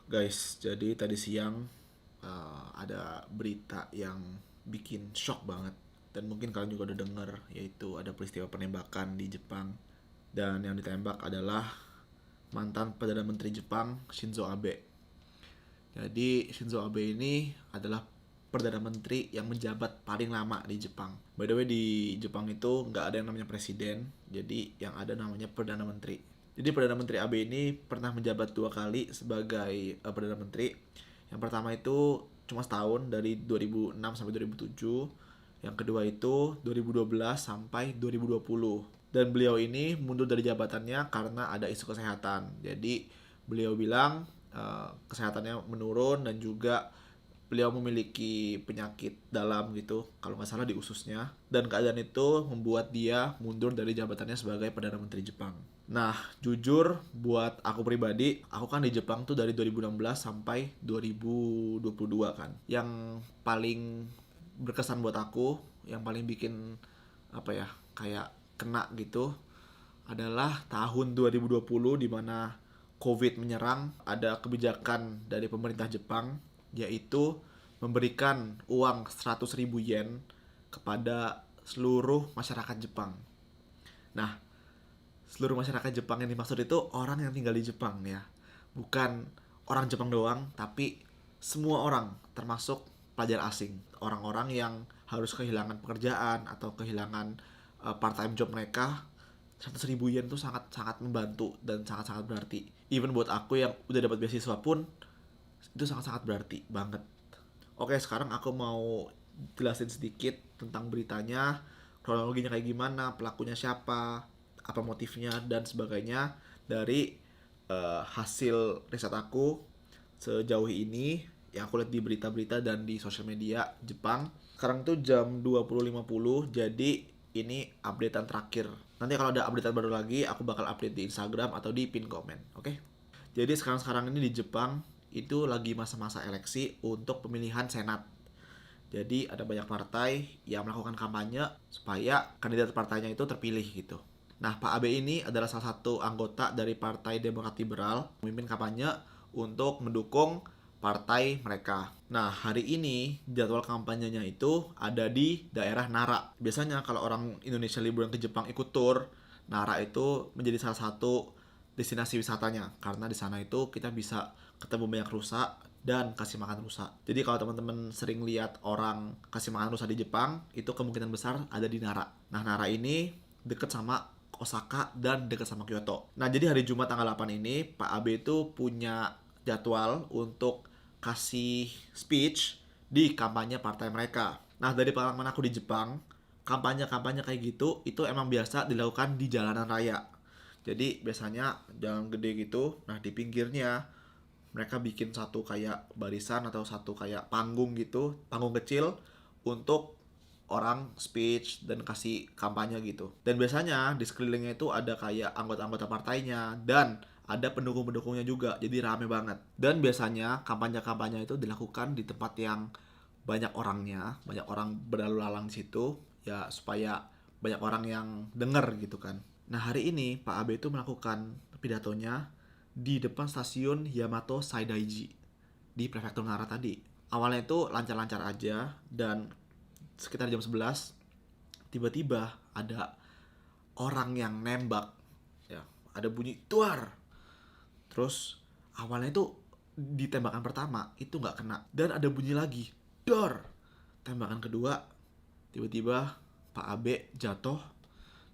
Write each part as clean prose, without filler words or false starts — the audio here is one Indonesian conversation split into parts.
Guys, jadi tadi siang ada berita yang bikin shock banget. Dan mungkin kalian juga udah denger, yaitu ada peristiwa penembakan di Jepang. Dan yang ditembak adalah mantan Perdana Menteri Jepang, Shinzo Abe. Jadi Shinzo Abe ini adalah Perdana Menteri yang menjabat paling lama di Jepang. By the way, di Jepang itu nggak ada yang namanya presiden, jadi yang ada namanya Perdana Menteri. Jadi Perdana Menteri Abe ini pernah menjabat 2 kali sebagai Perdana Menteri. Yang pertama itu cuma setahun, dari 2006 sampai 2007. Yang kedua itu 2012 sampai 2020. Dan beliau ini mundur dari jabatannya karena ada isu kesehatan. Jadi beliau bilang kesehatannya menurun dan juga beliau memiliki penyakit dalam gitu, kalau nggak salah di ususnya, dan keadaan itu membuat dia mundur dari jabatannya sebagai Perdana Menteri Jepang. Nah, jujur buat aku pribadi, aku kan di Jepang tuh dari 2016 sampai 2022 kan. Yang paling berkesan buat aku, yang paling bikin apa ya, kayak kena gitu, adalah tahun 2020 di mana COVID menyerang. Ada kebijakan dari pemerintah Jepang, yaitu memberikan uang 100.000 yen kepada seluruh masyarakat Jepang. Nah, seluruh masyarakat Jepang yang dimaksud itu orang yang tinggal di Jepang ya. Bukan orang Jepang doang, tapi semua orang, termasuk pelajar asing. Orang-orang yang harus kehilangan pekerjaan atau kehilangan part-time job mereka. 100.000 yen tuh sangat-sangat membantu dan sangat-sangat berarti. Even buat aku yang udah dapat beasiswa pun, itu sangat-sangat berarti banget. Oke, sekarang aku mau jelasin sedikit tentang beritanya, kronologinya kayak gimana, pelakunya siapa, apa motifnya, dan sebagainya dari hasil riset aku sejauh ini yang aku lihat di berita-berita dan di sosial media Jepang. Sekarang tuh jam 20.50, jadi ini updatean terakhir. Nanti kalau ada updatean baru lagi, aku bakal update di Instagram atau di pin komen, oke? Jadi sekarang ini di Jepang itu lagi masa-masa eleksi untuk pemilihan senat. Jadi ada banyak partai yang melakukan kampanye supaya kandidat partainya itu terpilih gitu. Nah, Pak Abe ini adalah salah satu anggota dari Partai Demokrat Liberal, memimpin kampanye untuk mendukung partai mereka. Nah, hari ini jadwal kampanyenya itu ada di daerah Nara. Biasanya kalau orang Indonesia liburan ke Jepang ikut tur, Nara itu menjadi salah satu destinasi wisatanya, karena di sana itu kita bisa ketemu banyak rusa dan kasih makan rusa. Jadi kalau teman-teman sering lihat orang kasih makan rusa di Jepang, itu kemungkinan besar ada di Nara. Nah, Nara ini deket sama Osaka dan deket sama Kyoto. Nah, jadi hari Jumat tanggal 8 ini Pak Abe itu punya jadwal untuk kasih speech di kampanye partai mereka. Nah, dari pengalaman aku di Jepang, kampanye-kampanye kayak gitu itu emang biasa dilakukan di jalanan raya. Jadi biasanya jalan gede gitu, nah di pinggirnya mereka bikin satu kayak barisan atau satu kayak panggung gitu, panggung kecil untuk orang speech dan kasih kampanye gitu. Dan biasanya di sekelilingnya itu ada kayak anggota-anggota partainya dan ada pendukung-pendukungnya juga, jadi rame banget. Dan biasanya kampanye-kampanye itu dilakukan di tempat yang banyak orangnya, banyak orang berlalu lalang di situ, ya supaya banyak orang yang denger gitu kan. Nah, hari ini Pak Abe itu melakukan pidatonya di depan stasiun Yamato Saidaiji di prefektur Nara tadi. Awalnya itu lancar-lancar aja, dan sekitar jam 11 tiba-tiba ada orang yang nembak ya, ada bunyi tuar. Terus awalnya itu di tembakan pertama itu nggak kena, dan ada bunyi lagi dor. Tembakan kedua tiba-tiba Pak Abe jatuh,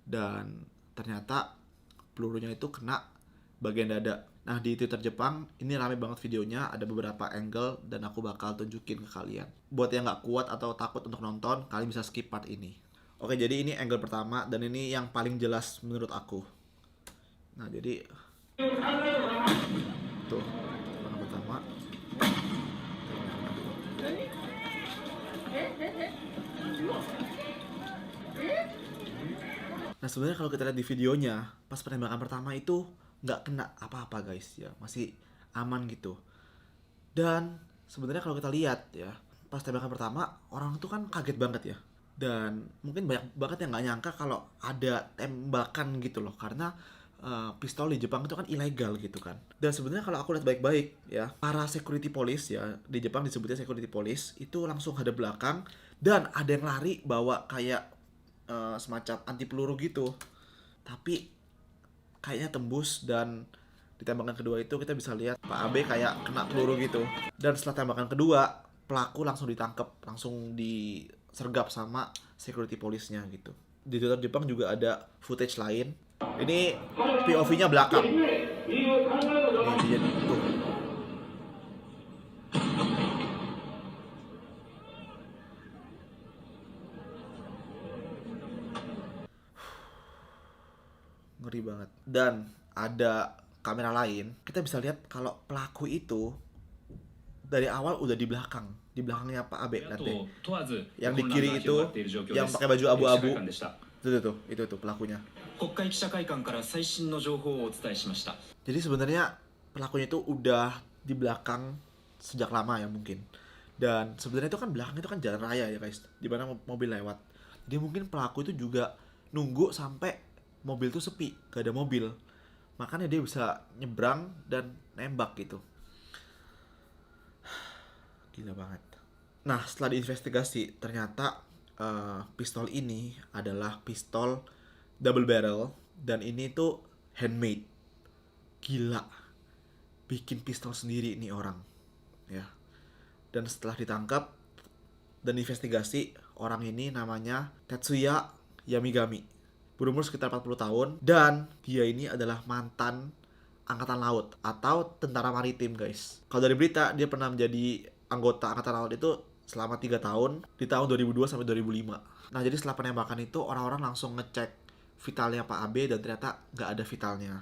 dan ternyata pelurunya itu kena bagian dada. Nah, di Twitter Jepang ini rame banget videonya, ada beberapa angle dan aku bakal tunjukin ke kalian. Buat yang nggak kuat atau takut untuk nonton, kalian bisa skip part ini. Oke, jadi ini angle pertama dan ini yang paling jelas menurut aku. Nah, jadi tuh tembakan pertama, tembakan kedua. Nah, sebenarnya kalau kita lihat di videonya, pas penembakan pertama itu nggak kena apa-apa guys ya, masih aman gitu. Dan sebenarnya kalau kita lihat ya, pas tembakan pertama orang itu kan kaget banget ya. Dan mungkin banyak banget yang nggak nyangka kalau ada tembakan gitu loh, karena pistol di Jepang itu kan ilegal gitu kan. Dan sebenarnya kalau aku lihat baik-baik ya, para security police ya di Jepang disebutnya security police itu langsung hadap belakang dan ada yang lari bawa kayak semacam anti peluru gitu. Tapi kayaknya tembus dan di tembakan kedua itu kita bisa lihat Pak Abe kayak kena peluru gitu. Dan setelah tembakan kedua, pelaku langsung ditangkap, langsung disergap sama security police-nya gitu. Di Twitter Jepang juga ada footage lain. Ini POV-nya belakang. Ini dia nih, tuh. Ngeri banget. Dan ada kamera lain, kita bisa lihat kalau pelaku itu dari awal udah di belakangnya Pak Abe nanti. Yang di kiri itu, yang pakai baju abu-abu, itu tuh pelakunya. Jadi sebenarnya pelakunya itu udah di belakang sejak lama ya mungkin. Dan sebenarnya itu kan belakang itu kan jalan raya ya guys, di mana mobil lewat. Jadi mungkin pelaku itu juga nunggu sampai mobil itu sepi, gak ada mobil. Makanya dia bisa nyebrang dan nembak gitu. Gila banget. Nah, setelah diinvestigasi, ternyata pistol ini adalah pistol double barrel dan ini tuh handmade. Gila. Bikin pistol sendiri nih orang. Ya. Dan setelah ditangkap dan investigasi, orang ini namanya Tetsuya Yamigami. Berumur sekitar 40 tahun dan dia ini adalah mantan angkatan laut atau tentara maritim, guys. Kalau dari berita, dia pernah menjadi anggota angkatan laut itu selama 3 tahun di tahun 2002 sampai 2005. Nah, jadi setelah penembakan itu orang-orang langsung ngecek vitalnya Pak Abe dan ternyata nggak ada vitalnya.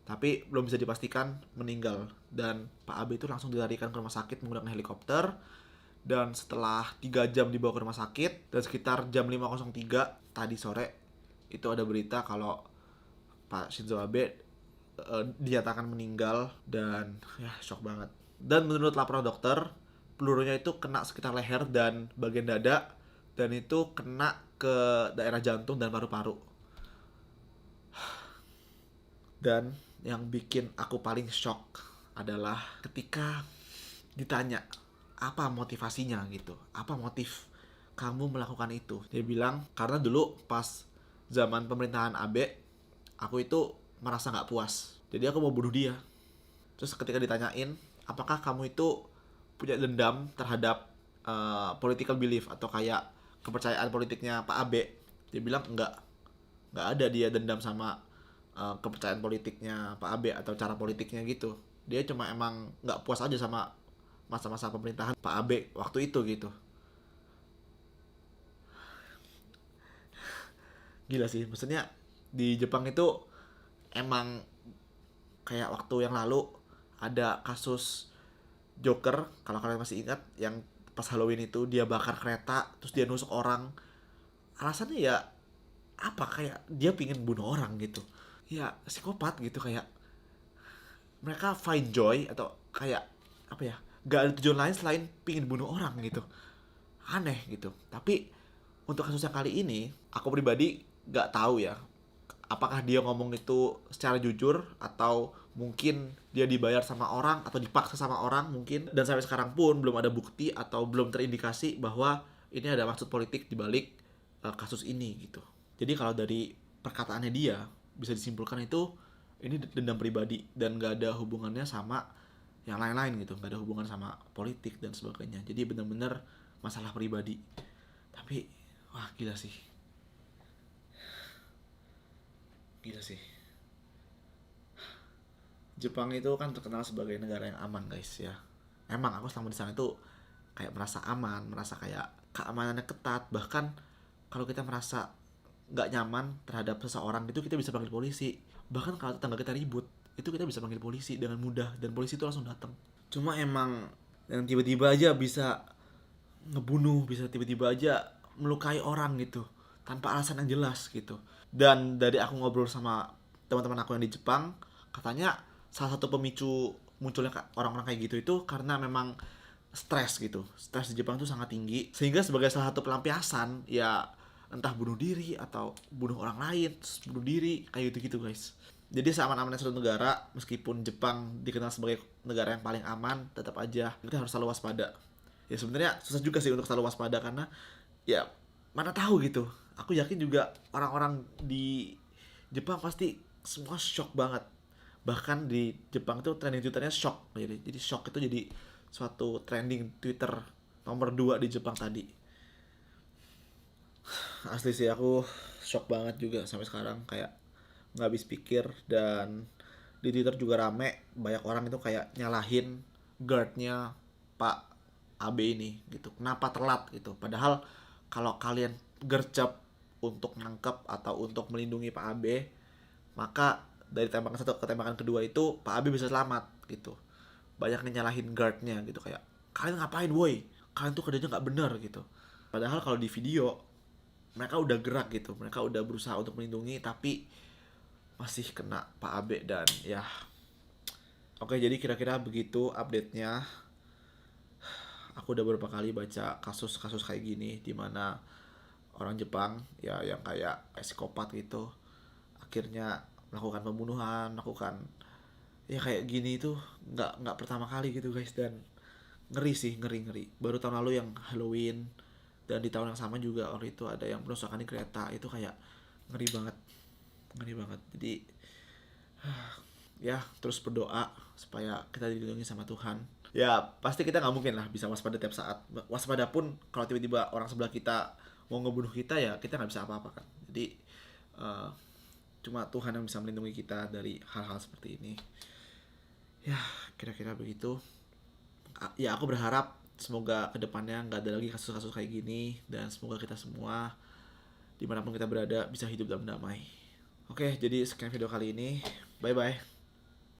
Tapi belum bisa dipastikan meninggal dan Pak Abe itu langsung dilarikan ke rumah sakit menggunakan helikopter. Dan setelah 3 jam dibawa ke rumah sakit dan sekitar jam 5.03 tadi sore itu ada berita kalau Pak Shinzo Abe dinyatakan meninggal dan ya shock banget. Dan menurut laporan dokter, pelurunya itu kena sekitar leher dan bagian dada dan itu kena ke daerah jantung dan paru-paru. Dan yang bikin aku paling shock adalah ketika ditanya apa motivasinya gitu, apa motif kamu melakukan itu. Dia bilang karena dulu pas zaman pemerintahan Abe aku itu merasa nggak puas, jadi aku mau bunuh dia. Terus ketika ditanyain apakah kamu itu punya dendam terhadap political belief atau kayak kepercayaan politiknya Pak Abe, dia bilang nggak ada dia dendam sama kepercayaan politiknya Pak Abe atau cara politiknya gitu. Dia cuma emang nggak puas aja sama masa-masa pemerintahan Pak Abe waktu itu gitu. Gila sih, maksudnya di Jepang itu emang kayak waktu yang lalu ada kasus Joker, kalau kalian masih ingat, yang pas Halloween itu dia bakar kereta terus dia nusuk orang. Alasannya ya apa, kayak dia pingin bunuh orang gitu. Ya psikopat gitu, kayak mereka find joy atau kayak apa ya, gak ada tujuan lain selain pingin bunuh orang gitu. Aneh gitu. Tapi untuk kasus yang kali ini aku pribadi gak tahu ya apakah dia ngomong itu secara jujur atau mungkin dia dibayar sama orang atau dipaksa sama orang mungkin. Dan sampai sekarang pun belum ada bukti atau belum terindikasi bahwa ini ada maksud politik dibalik kasus ini gitu. Jadi kalau dari perkataannya dia bisa disimpulkan itu ini dendam pribadi dan gak ada hubungannya sama yang lain-lain gitu, gak ada hubungan sama politik dan sebagainya. Jadi benar-benar masalah pribadi. Tapi wah gila sih. Gila sih. Jepang itu kan terkenal sebagai negara yang aman, guys ya. Emang aku selama di sana itu kayak merasa aman, merasa kayak keamanannya ketat. Bahkan kalau kita merasa nggak nyaman terhadap seseorang itu kita bisa panggil polisi. Bahkan kalau tetangga kita ribut itu kita bisa panggil polisi dengan mudah dan polisi itu langsung datang. Cuma emang yang tiba-tiba aja bisa ngebunuh, bisa tiba-tiba aja melukai orang gitu tanpa alasan yang jelas gitu. Dan dari aku ngobrol sama teman-teman aku yang di Jepang, katanya salah satu pemicu munculnya orang-orang kayak gitu itu karena memang stres gitu. Stres di Jepang itu sangat tinggi sehingga sebagai salah satu pelampiasan ya entah bunuh diri atau bunuh orang lain terus bunuh diri kayak gitu-gitu, guys. Jadi seaman-amannya suatu negara, meskipun Jepang dikenal sebagai negara yang paling aman, tetap aja kita harus selalu waspada. Ya sebenarnya susah juga sih untuk selalu waspada karena ya mana tahu gitu. Aku yakin juga orang-orang di Jepang pasti semua shock banget. Bahkan di Jepang tuh trending Twitternya shock. Jadi shock itu jadi suatu trending Twitter nomor 2 di Jepang tadi. Asli sih aku shock banget juga sampai sekarang, kayak nggak habis pikir. Dan di Twitter juga rame, banyak orang itu kayak nyalahin guardnya Pak AB ini gitu, kenapa telat gitu. Padahal kalau kalian gercep untuk nangkep atau untuk melindungi Pak AB, maka dari tembakan satu ke tembakan kedua itu Pak AB bisa selamat gitu. Banyak yang nyalahin guardnya gitu, kayak kalian ngapain woi, kalian tuh kerjanya nggak bener gitu. Padahal kalau di video mereka udah gerak gitu, mereka udah berusaha untuk melindungi, tapi masih kena Pak Abe. Dan ya oke, jadi kira-kira begitu update-nya. Aku udah beberapa kali baca kasus-kasus kayak gini di mana orang Jepang ya yang kayak psikopat gitu akhirnya melakukan pembunuhan, melakukan ya kayak gini itu nggak pertama kali gitu guys. Dan ngeri sih, ngeri. Baru tahun lalu yang Halloween, dan di tahun yang sama juga waktu itu ada yang perusakan di kereta. Itu kayak ngeri banget, ngeri banget. Jadi ya terus berdoa supaya kita dilindungi sama Tuhan. Ya pasti kita nggak mungkin lah bisa waspada tiap saat. Waspada pun kalau tiba-tiba orang sebelah kita mau ngebunuh kita, ya kita nggak bisa apa-apa kan. Jadi uh, cuma Tuhan yang bisa melindungi kita dari hal-hal seperti ini. Ya kira-kira begitu. Ya aku berharap semoga kedepannya nggak ada lagi kasus-kasus kayak gini, dan semoga kita semua dimanapun kita berada bisa hidup dalam damai. Oke, jadi sekian video kali ini. Bye bye.